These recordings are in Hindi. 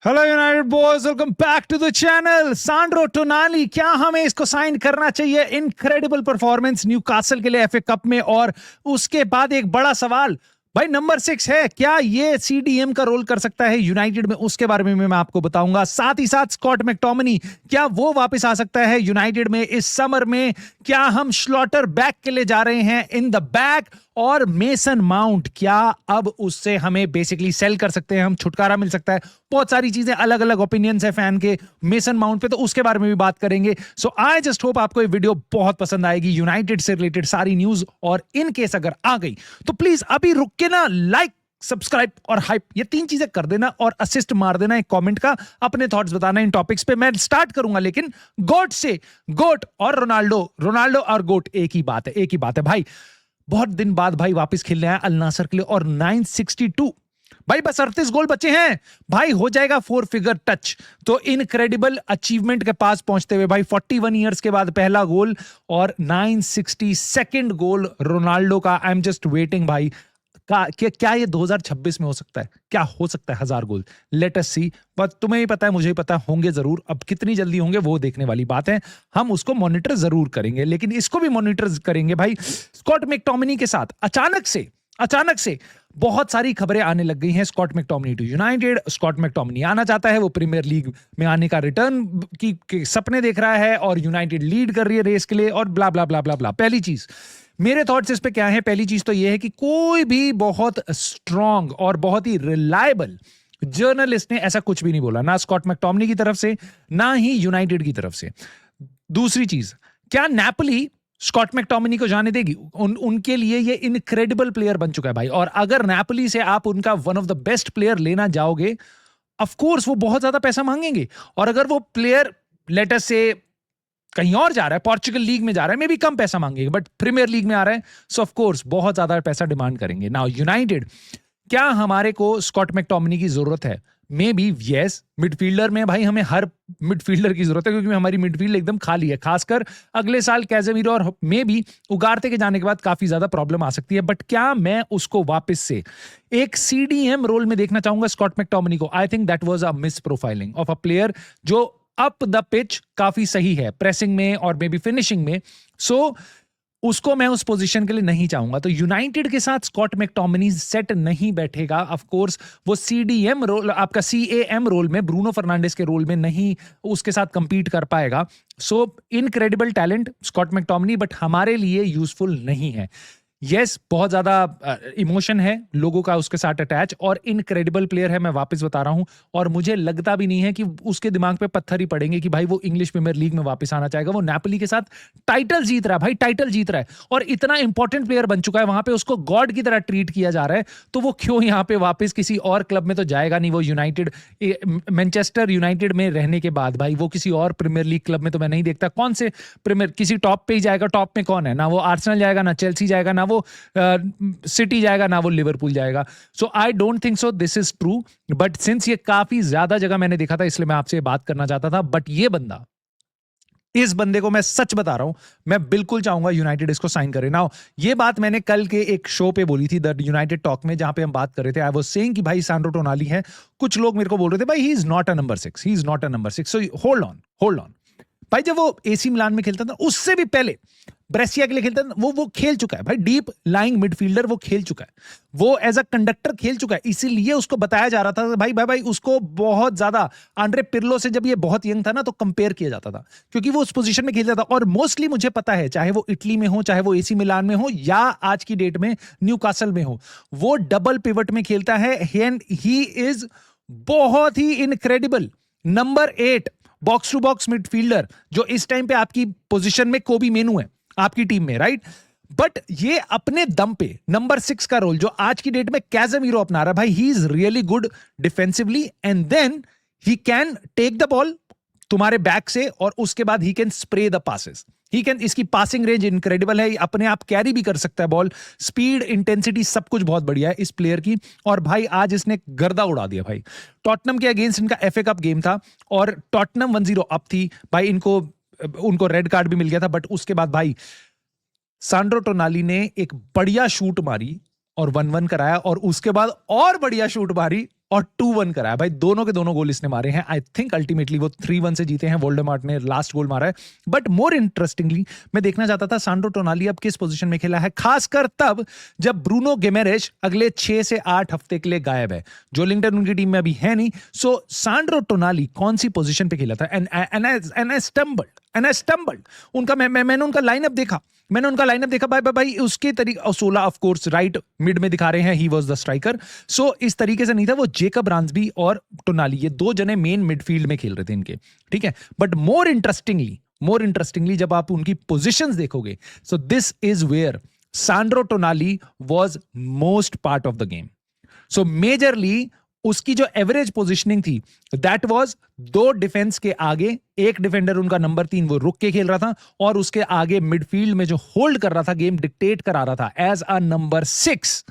Hello United boys, welcome back to the channel. Sandro Tonali, क्या हमें इसको साइन करना चाहिए? इनक्रेडिबल परफॉर्मेंस न्यूकासल के लिए एफए कप में, और उसके बाद एक बड़ा सवाल, भाई नंबर 6 है, क्या ये सीडीएम का रोल कर सकता है यूनाइटेड में? उसके बारे में मैं आपको बताऊंगा। साथ ही साथ स्कॉट मैकटोमिनी, क्या वो वापस आ सकता है यूनाइटेड में इस समर में? क्या हम स्लॉटर बैक के लिए जा रहे हैं इन द बैक? और मेसन माउंट, क्या अब उससे हमें बेसिकली सेल कर सकते हैं, हम छुटकारा मिल सकता है? बहुत सारी चीजें, अलग अलग ओपिनियंस है फैन के मेसन माउंट पे, तो उसके बारे में भी बात करेंगे। सो आई जस्ट होप आपको ये वीडियो बहुत पसंद आएगी। यूनाइटेड से रिलेटेड सारी न्यूज, और इन केस अगर आ गई तो प्लीज अभी रुक के ना लाइक, सब्सक्राइब और हाइप, ये 3 चीजें कर देना, और असिस्ट मार देना एक कमेंट का, अपने थॉट्स बताना इन टॉपिक्स पे। मैं स्टार्ट करूंगा लेकिन गोट से। गोट और रोनाल्डो और गोट एक ही बात है, एक ही बात है भाई। बहुत दिन बाद भाई वापस खेलने आया अल नासर के लिए, और 962 भाई, बस 38 गोल बचे हैं भाई, हो जाएगा 4 फिगर टच। तो इनक्रेडिबल अचीवमेंट के पास पहुंचते हुए भाई, 41 इयर्स के बाद पहला गोल, और 962nd गोल रोनाल्डो का। आई एम जस्ट वेटिंग भाई, क्या ये 2026 में हो सकता है? क्या हो सकता है 1000 गोल? लेट अस सी। पर तुम्हें ही पता है, मुझे ही पता, होंगे जरूर। अब कितनी जल्दी होंगे वो देखने वाली बात है, हम उसको मॉनिटर जरूर करेंगे, लेकिन इसको भी मॉनिटर करेंगे भाई। स्कॉट मैकटोमिनी के साथ अचानक से बहुत सारी खबरें आने लग गई हैं। Scott McTominay to United, Scott McTominay आना चाहता है, वो प्रीमियर लीग में आने का रिटर्न की सपने देख रहा है, और यूनाइटेड लीड कर रही है रेस के लिए, और ब्ला ब्ला ब्ला ब्ला ब्ला। पहली चीज, मेरे थॉट्स इस पे क्या है? पहली चीज तो ये है कि कोई भी बहुत स्ट्रांग और बहुत ही रिलायबल जर्नलिस्ट ने ऐसा कुछ भी नहीं बोला, ना स्कॉट मैकटोमिनी की तरफ से, ना ही यूनाइटेड की तरफ से। दूसरी चीज, क्या नेपोली स्कॉट मैकटोमिनी को जाने देगी? उनके लिए ये इनक्रेडिबल प्लेयर बन चुका है भाई, और अगर नेपोली से आप उनका one of the best player लेना जाओगे, ऑफ कोर्स वो बहुत ज्यादा पैसा मांगेंगे। और अगर वो प्लेयर लेटर से कहीं और जा रहा है, पोर्चुगल लीग में जा रहा है, मे भी कम पैसा मांगेंगे, बट प्रीमियर लीग में आ रहा है, सो ऑफ कोर्स बहुत ज्यादा पैसा डिमांड करेंगे। नाउ यूनाइटेड, क्या हमारे को स्कॉट मैकटोमिनी की जरूरत है? May be yes. मिडफील्डर में भाई हमें हर मिडफील्डर की जरूरत है, क्योंकि हमारी मिडफील्ड एकदम खाली है, खासकर अगले साल कैज़ेमीरो और मे बी उगारते के जाने के बाद काफी ज्यादा प्रॉब्लम आ सकती है। बट क्या मैं उसको वापस से एक सीडीएम रोल में देखना चाहूंगा स्कॉट मैकटोमिनी को? I think that was a miss profiling of a player जो अप द पिच काफी सही है, प्रेसिंग में और मे बी फिनिशिंग में। सो उसको मैं उस पोजीशन के लिए नहीं चाहूंगा। तो यूनाइटेड के साथ स्कॉट मैकटोमिनी सेट नहीं बैठेगा। ऑफ कोर्स वो सीडीएम रोल, आपका सीएएम रोल में, ब्रूनो फर्नांडिस के रोल में नहीं उसके साथ कंपीट कर पाएगा। So incredible talent Scott McTominay, but हमारे लिए यूजफुल नहीं है। यस, बहुत ज्यादा इमोशन है लोगों का उसके साथ अटैच, और इनक्रेडिबल प्लेयर है, मैं वापस बता रहा हूं। और मुझे लगता भी नहीं है कि उसके दिमाग पे पत्थर ही पड़ेंगे कि भाई वो इंग्लिश प्रीमियर लीग में वापस आना चाहेगा। वो नेपोली के साथ टाइटल जीत रहा है भाई, टाइटल जीत रहा है, और इतना इंपॉर्टेंट प्लेयर बन चुका है वहां पे, उसको गॉड की तरह ट्रीट किया जा रहा है। तो वो क्यों यहाँ पे वापस किसी और क्लब में तो जाएगा नहीं। वो यूनाइटेड, मैनचेस्टर यूनाइटेड में रहने के बाद भाई वो किसी और प्रीमियर लीग क्लब में तो मैं नहीं देखता। कौन से प्रीमियर, किसी टॉप पे ही जाएगा? टॉप में कौन है? ना वो आर्सेनल जाएगा, ना चेल्सी जाएगा, ना वो सिटी जाएगा, ना वो लिवरपूल जाएगा। So I don't think so this is true. But since ये काफी ज्यादा जगह मैंने देखा था, इसलिए मैं आपसे बात करना चाहता था। बट ये बंदा, इस बंदे को मैं सच बता रहा हूं, मैं बिल्कुल चाहूंगा यूनाइटेड इसको साइन करे। नाउ ये बात मैंने कल के एक शो पे बोली थी, द यूनाइटेड टॉक में, जहां पे हम बात कर रहे थे। आई वाज सेइंग कि भाई सांड्रो टोनाली है। कुछ लोग मेरे को बोल रहे थे भाई he is not a number 6, he is not a number 6। So hold on भाई, जब वो एसी मिलान में खेलता था, उससे भी पहले ब्रेसिया के लिए खेलता था, वो खेल चुका है भाई, डीप लाइंग मिडफील्डर वो खेल चुका है, वो एज अ कंडक्टर खेल चुका है। इसीलिए उसको बताया जा रहा था भाई उसको बहुत ज्यादा आंद्रे पिर्लो से, जब ये बहुत यंग था ना, तो कंपेयर किया जाता था, क्योंकि वो उस पोजीशन में खेलता था। और मोस्टली मुझे पता है, चाहे वो इटली में हो, चाहे वो एसी मिलान में हो, या आज की डेट में न्यूकासल में हो, वो डबल पिवट में खेलता है, एंड ही इज बहुत ही incredible number 8 box to box midfielder, जो इस टाइम पे आपकी पोजीशन में कोबी मेनू है आपकी टीम में, राइट? बट ये अपने दम पे नंबर 6 का रोल, जो आज की डेट में कैज़ेमीरो अपना रहा है भाई, he is really good defensively, and then he can take the ball तुम्हारे बैक से, और उसके बाद he can spray the passes. He can, इसकी पासिंग रेंज इनक्रेडिबल है, अपने आप कैरी भी कर सकता है बॉल, स्पीड, इंटेंसिटी, सब कुछ बहुत बढ़िया है इस प्लेयर की। और भाई आज इसने गर्दा उड़ा दिया भाई। टॉटनम के अगेंस्ट इनका एफए कप गेम था, और टॉटनम 1-0 अप थी भाई, उनको रेड कार्ड भी मिल गया था। बट उसके बाद भाई सांड्रो टोनाली ने एक बढ़िया शूट मारी और 1-1 कराया, और उसके बाद और बढ़िया शूट मारी और 2-1 कराया भाई, दोनों के दोनों गोल इसने मारे हैं। आई थिंक अल्टीमेटली वो 3-1 से जीते हैं, वोल्डेमार्ट ने लास्ट गोल मारा है। बट मोर इंटरेस्टिंगली मैं देखना चाहता था सांड्रो टोनाली अब किस पोजीशन में खेला है, खासकर तब जब ब्रूनो गिमेरेश अगले 6 से 8 हफ्ते के लिए गायब है। जोलिंगटन उनकी टीम में अभी है नहीं, सो सांड्रो टोनाली कौन सी पोजीशन पे खेला था? एंड आई स्टम्बल्ड उनका मैंने उनका लाइनअप देखा भाई उसके तरीके, ओसोला ऑफ कोर्स राइट मिड में दिखा रहे हैं, ही वाज द स्ट्राइकर। सो इस तरीके से नहीं था वो, जेकब रांसबी और टोनाली ये दो जने मेन मिडफील्ड में खेल रहे थे इनके, ठीक है। बट मोर इंटरेस्टिंगली जब आप उनकी पोजीशंस देखोगे, so this is where Sandro Tonali was most part of the game. So majorly उसकी जो एवरेज पोजीशनिंग थी दैट वाज 2 डिफेंस के आगे, एक डिफेंडर उनका नंबर 3 वो रुक के खेल रहा था, और उसके आगे मिडफील्ड में जो होल्ड कर रहा था, गेम डिक्टेट करा रहा था as a number 6,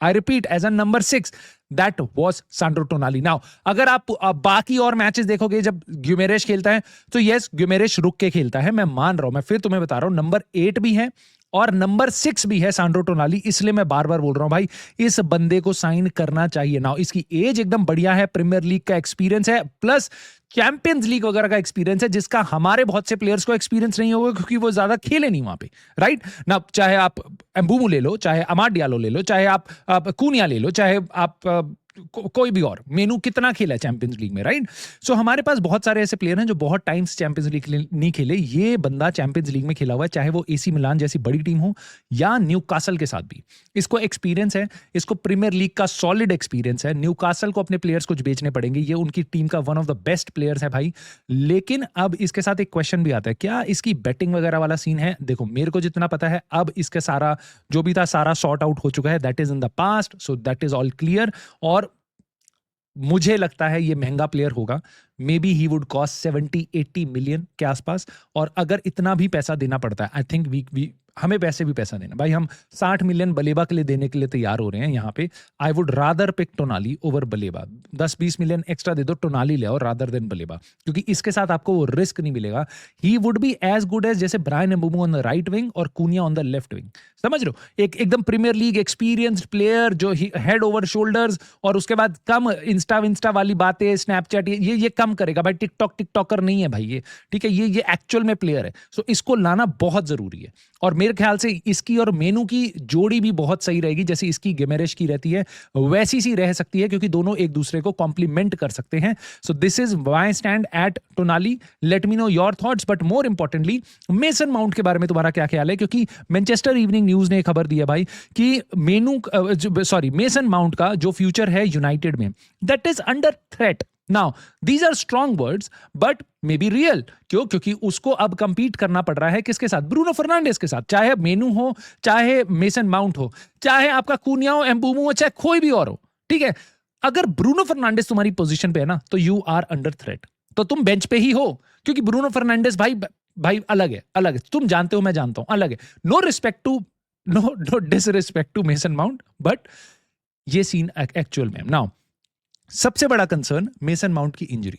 I repeat as a number 6, that was Sandro Tonali. Now अगर आप बाकी और मैचेस देखोगे जब ग्यूमेरेश खेलता है तो यस ग्यूमेरेश रुक के खेलता है, मैं मान रहा हूं, मैं फिर तुम्हें बता रहा हूं, नंबर 8 भी है और नंबर 6 भी है सांड्रो टोनाली, इसलिए मैं बार बार बोल रहा हूं भाई इस बंदे को साइन करना चाहिए। नाउ इसकी एज एकदम बढ़िया है, प्रीमियर लीग का एक्सपीरियंस है, प्लस चैंपियंस लीग वगैरह का एक्सपीरियंस है, जिसका हमारे बहुत से प्लेयर्स को एक्सपीरियंस नहीं होगा क्योंकि वो ज्यादा खेले नहीं वहां पे, राइट ना। चाहे आप एम्बूमू ले लो, चाहे अमाड डियालो ले लो, चाहे आप कूनिया ले लो, चाहे आप कोई भी और, मेनू कितना खेला है चैंपियंस लीग में, राइट। सो हमारे पास बहुत सारे ऐसे प्लेयर हैं जो बहुत टाइम्स चैंपियंस लीग नहीं खेले, ये बंदा चैंपियंस लीग में खेला हुआ है, चाहे वो एसी मिलान जैसी बड़ी टीम हो या न्यूकासल के साथ भी इसको एक्सपीरियंस है, इसको प्रीमियर लीग का सॉलिड एक्सपीरियंस है। न्यूकासल को अपने प्लेयर्स कुछ बेचने पड़ेंगे, ये उनकी टीम का one of the best players है भाई। लेकिन अब इसके साथ एक क्वेश्चन भी आता है, क्या इसकी बैटिंग वगैरह वाला सीन है? देखो मेरे को जितना पता है अब इसके सारा जो भी था सारा सॉर्ट आउट हो चुका है, that is in the past, so that is all clear. और मुझे लगता है ये महंगा प्लेयर होगा, may be he would cost 70-80 million के आसपास, और अगर इतना भी पैसा देना पड़ता है आई थिंक वी हमें पैसे भी पैसा देना भाई, हम 60 मिलियन बलेबा के लिए देने के लिए तैयार हो रहे हैं यहाँ पे। I would rather pick Tonali over Baleba, 10-20 million extra दे दो, टोनाली ले आओ रादर देन बलेबा, क्योंकि इसके साथ आपको वो रिस्क नहीं मिलेगा। He would be as good as जैसे Bryan Mbeumo on the right wing और Cunha on the left wing, समझ रहे हो, एकदम प्रीमियर लीग एक्सपीरियंस्ड प्लेयर जो हेड ओवर शोल्डर्स, और उसके बाद कम इंस्टा वाली बातें, स्नैपचैट ये कम करेगा भाई, टिकटॉकर नहीं है भाई ये, ठीक है, ये एक्चुअल में प्लेयर है। सो इसको लाना बहुत जरूरी है, और मेरे ख्याल से इसकी और मेनू की जोड़ी भी बहुत सही रहेगी, जैसे इसकी गिमेरेश की रहती है वैसी सी रह सकती है, क्योंकि दोनों एक दूसरे को कॉम्प्लीमेंट कर सकते हैं। So this is my stand at Tonali, let me know your thoughts. But more importantly Mason Mount के बारे में तुम्हारा क्या ख्याल है, क्योंकि मैनचेस्टर इवनिंग न्यूज ने खबर दी है भाई कि मेसन माउंट का जो फ्यूचर है यूनाइटेड में, that is under threat. Now these are strong words but may be real. क्यों? क्योंकि उसको अब कंपीट करना पड़ रहा है किसके साथ? ब्रूनो फर्नांडिस के साथ, चाहे मेनू हो, चाहे मेसन माउंट हो, चाहे आपका कूनिया हो, एम्बुमो हो, चाहे कोई भी और हो, ठीक है। अगर ब्रूनो फर्नांडिस तुम्हारी पोजीशन पे है ना, तो यू आर अंडर थ्रेट, तो तुम बेंच पे ही हो, क्योंकि ब्रूनो फर्नांडिस भाई अलग है, तुम जानते हो, मैं जानता हूं, अलग है। No disrespect to Mason Mount, but ये सीन एक्चुअल में। नाउ सबसे बड़ा कंसर्न मेसन माउंट की इंजरी,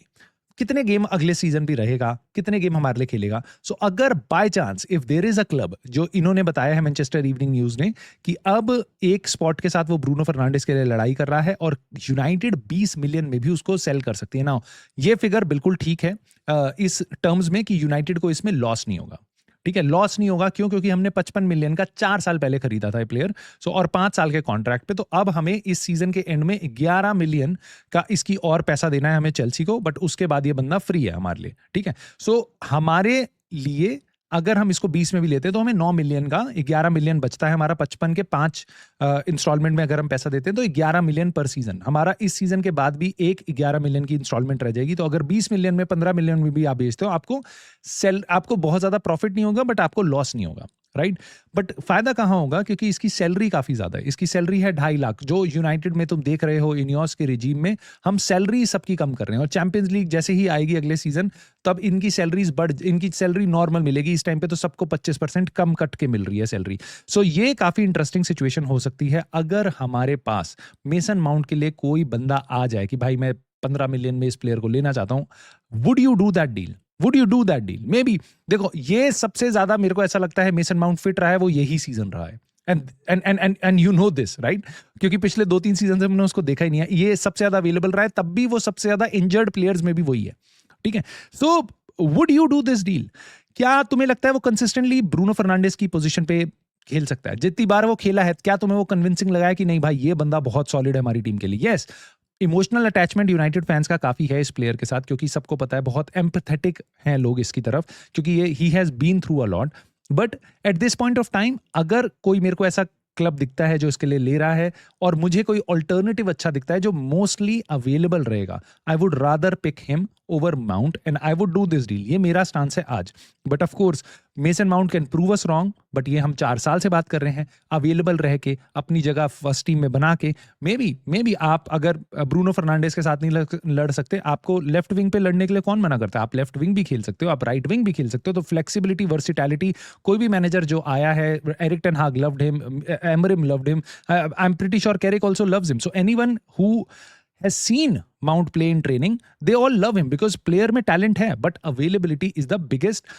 कितने गेम अगले सीजन भी रहेगा, कितने गेम हमारे लिए खेलेगा। सो अगर by chance if there is a club, जो इन्होंने बताया है मैनचेस्टर इवनिंग न्यूज ने, कि अब एक स्पॉट के साथ वो ब्रूनो फर्नांडिस के लिए लड़ाई कर रहा है और यूनाइटेड 20 मिलियन में भी उसको सेल कर सकती है ना, ये फिगर बिल्कुल ठीक है इस टर्म्स में कि यूनाइटेड को इसमें लॉस नहीं होगा, ठीक है, लॉस नहीं होगा। क्यों? क्योंकि हमने 55 मिलियन का 4 साल पहले खरीदा था ये प्लेयर, सो और 5 साल के कॉन्ट्रैक्ट पे, तो अब हमें इस सीजन के एंड में 11 मिलियन का इसकी और पैसा देना है हमें चेल्सी को, बट उसके बाद ये बंदा फ्री है हमारे लिए, ठीक है। सो हमारे लिए अगर हम इसको 20 में भी लेते हैं तो हमें 9 मिलियन का 11 मिलियन बचता है हमारा, 55 के 5 इंस्टॉलमेंट में अगर हम पैसा देते हैं तो 11 मिलियन पर सीजन हमारा, इस सीजन के बाद भी एक 11 मिलियन की इंस्टॉलमेंट रह जाएगी। तो अगर 20 मिलियन में 15 मिलियन में भी आप बेचते हो, आपको बहुत ज्यादा प्रॉफिट नहीं होगा, बट आपको लॉस नहीं होगा, राइट। बट फायदा कहां होगा? क्योंकि इसकी सैलरी काफी ज्यादा है, इसकी सैलरी है 2.5 लाख, जो यूनाइटेड में तुम देख रहे हो इनियोस के रिजीम में हम सैलरी सबकी कम कर रहे हैं, और चैंपियंस लीग जैसे ही आएगी अगले सीजन तब इनकी सैलरी नॉर्मल मिलेगी। इस टाइम पे तो सबको 25% कम कट के मिल रही है सैलरी। सो ये काफी इंटरेस्टिंग सिचुएशन हो सकती है अगर हमारे पास मेसन माउंट के लिए कोई बंदा आ जाए कि भाई मैं 15 मिलियन में इस प्लेयर को लेना चाहता हूं, would you do that deal? May be देखो, ये सबसे ज्यादा मेरे को ऐसा लगता है मेसन माउंट फिट रहा है वो यही सीजन रहा है, and you know this right, क्योंकि पिछले 2-3 सीजन से हमने उसको देखा ही नहीं है, ये सबसे ज्यादा अवेलेबल रहा है, तब भी वो सबसे ज्यादा इंजर्ड प्लेयर्स में भी वही है, ठीक है। So would you do this deal? क्या तुम्हें लगता है वो कंसिस्टेंटली ब्रूनो फर्नांडिस की पोजीशन पे खेल सकता है? जितनी बार वो खेला है, क्या तुम्हें वो कन्विंसिंग लगा है कि नहीं भाई ये बंदा बहुत सॉलिड है हमारी टीम के लिए? Yes, emotional attachment United fans का काफी है इस प्लेयर के साथ, क्योंकि सबको पता है बहुत एम्पैथेटिक हैं लोग इसकी तरफ, क्योंकि ये he has been through a lot. But at this point of time अगर कोई मेरे को ऐसा क्लब दिखता है जो इसके लिए ले रहा है, और मुझे कोई ऑल्टरनेटिव अच्छा दिखता है जो मोस्टली अवेलेबल रहेगा, I would rather pick him over Mount and I would do this deal. ये मेरा स्टांस है आज। But of course Mason Mount can prove us wrong, but ये हम 4 साल से बात कर रहे हैं, अवेलेबल रह के अपनी जगह फर्स्ट टीम में बना के। मे बी आप अगर ब्रूनो फर्नांडिस के साथ नहीं लड़ सकते, आपको लेफ्ट विंग पे लड़ने के लिए कौन मना करता है? आप लेफ्ट विंग भी खेल सकते हो, आप राइट विंग भी खेल सकते हो। तो फ्लेक्सिबिलिटी, वर्सिटैलिटी, कोई भी मैनेजर जो आया है, एरिक टेन हाग loved him, Amorim loved him, I am pretty sure Carrick also loves him. So anyone who has seen Mount play in training, they all love him because player में talent है, but availability is the biggest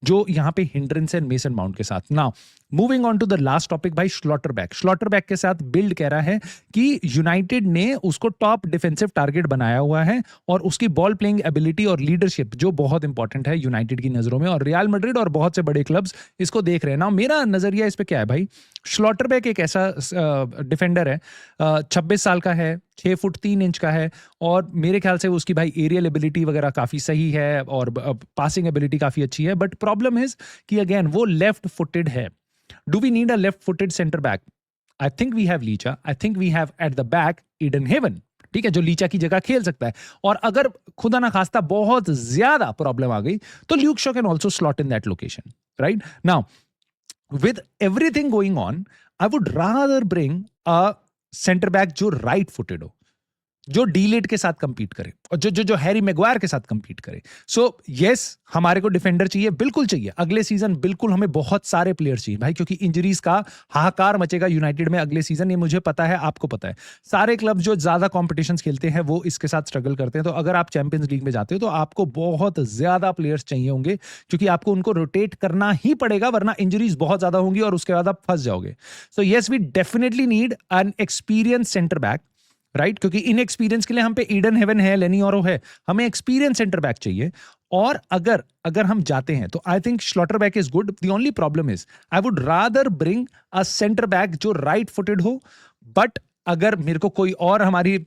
जो यहाँ पे हिंड्रेंस है मेसन माउंट के साथ। Now moving on to the last topic भाई, श्लॉटरबैक के साथ बिल्ड कह रहा है कि यूनाइटेड ने उसको टॉप डिफेंसिव टारगेट बनाया हुआ है, और उसकी बॉल प्लेइंग एबिलिटी और लीडरशिप जो बहुत इंपॉर्टेंट है यूनाइटेड की नजरों में, और रियल मैड्रिड और बहुत से बड़े क्लब्स इसको देख रहे हैं। ना मेरा नजरिया इस पे क्या है भाई, श्लॉटरबैक एक ऐसा डिफेंडर है, 26 साल का है, 6 फुट 3 इंच का है, और मेरे ख्याल से उसकी भाई एरियल एबिलिटी वगैरह काफी सही है और पासिंग एबिलिटी काफी अच्छी है। बट प्रॉब्लम इज कि अगेन वो लेफ्ट फुटेड है। Do we need a left footed centre back? I think we have Licha, I think we have at the back Ayden Heaven, ठीक है, जो लीचा की जगह खेल सकता है। और अगर खुदा ना खास्ता बहुत ज्यादा प्रॉब्लम आ गई तो Luke Shaw can also slot in that location, right? Now with everything going on, I would rather bring a center back जो right footed हो, जो डीलेट के साथ कंपीट करे, और जो हैरी मैग्वायर के साथ कंपीट करे। सो यस, हमारे को डिफेंडर चाहिए, बिल्कुल चाहिए अगले सीजन, बिल्कुल हमें बहुत सारे प्लेयर्स चाहिए भाई, क्योंकि इंजरीज का हाहाकार मचेगा यूनाइटेड में अगले सीजन, ये मुझे पता है, आपको पता है। सारे क्लब जो ज्यादा कॉम्पिटिशन्स खेलते हैं वो इसके साथ स्ट्रगल करते हैं। तो अगर आप चैंपियंस लीग में जाते हो तो आपको बहुत ज्यादा प्लेयर्स चाहिए होंगे, क्योंकि आपको उनको रोटेट करना ही पड़ेगा, वरना इंजरीज बहुत ज्यादा होंगी और उसके बाद आप फंस जाओगे। So yes, we definitely need an experience centre back, right? क्योंकि इन एक्सपीरियंस के लिए हम पे ईडन हेवन है, लेनी ऑरो है, हमें एक्सपीरियंस सेंटर बैक चाहिए। और अगर हम जाते हैं तो I think श्लॉटरबैक is good. The only problem is I would rather bring a centre back जो राइट फुटेड हो। बट अगर मेरे को कोई और हमारी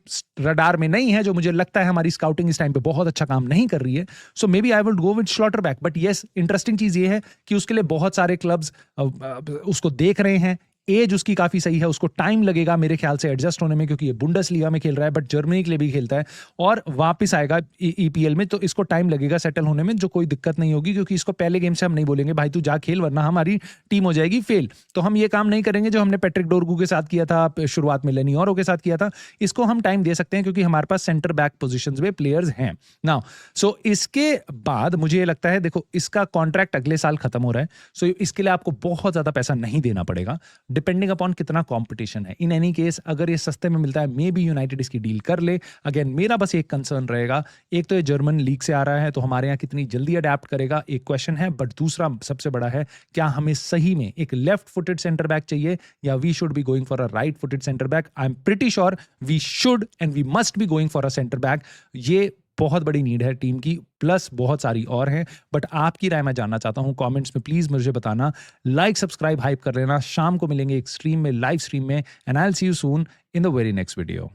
रडार में नहीं है, जो मुझे लगता है हमारी स्काउटिंग इस टाइम पे बहुत अच्छा काम नहीं कर रही है, so maybe I would go with Schlotterbeck. But yes, interesting चीज ये है कि उसके लिए बहुत सारे क्लब्स उसको देख रहे हैं, एज उसकी काफी सही है, उसको टाइम लगेगा मेरे ख्याल से एडजस्ट होने में, क्योंकि ये बुंडसलीगा में खेल रहा है, बट जर्मनी के लिए भी खेलता है और वापस आएगा ईपीएल में, तो इसको टाइम लगेगा सेटल होने में, जो कोई दिक्कत नहीं होगी, क्योंकि इसको पहले गेम से हम नहीं बोलेंगे भाई तू जा खेल, वरना हमारी टीम हो जाएगी फेल। तो हम ये काम नहीं करेंगे जो हमने पैट्रिक डोरगू के साथ किया था, शुरुआत में लेनी और के साथ किया था। इसको हम टाइम दे सकते हैं क्योंकि हमारे पास सेंटर बैक पोजिशन में प्लेयर्स हैं नाउ। सो इसके बाद मुझे लगता है, देखो इसका कॉन्ट्रैक्ट अगले साल खत्म हो रहा है, सो इसके लिए आपको बहुत ज्यादा पैसा नहीं देना पड़ेगा, डिपेंडिंग अपॉन कितना कंपटीशन है। इन एनी केस अगर ये सस्ते में मिलता है, मे बी यूनाइटेड इसकी डील कर ले। अगेन मेरा बस एक कंसर्न रहेगा, एक तो ये जर्मन लीग से आ रहा है, तो हमारे यहाँ कितनी जल्दी अडेप्ट करेगा, एक क्वेश्चन है। बट दूसरा सबसे बड़ा है, क्या हमें सही में एक लेफ्ट फुटेड सेंटर बैक चाहिए, या we should be going for a right footed centre back? I am pretty sure we should and we must be going for a centre back. ये बहुत बड़ी नीड है टीम की, प्लस बहुत सारी और हैं। बट आपकी राय मैं जानना चाहता हूं, कमेंट्स में प्लीज मुझे बताना। लाइक सब्सक्राइब हाइप कर लेना। शाम को मिलेंगे एक स्ट्रीम में, लाइव स्ट्रीम में, and I will see you soon in the very next video.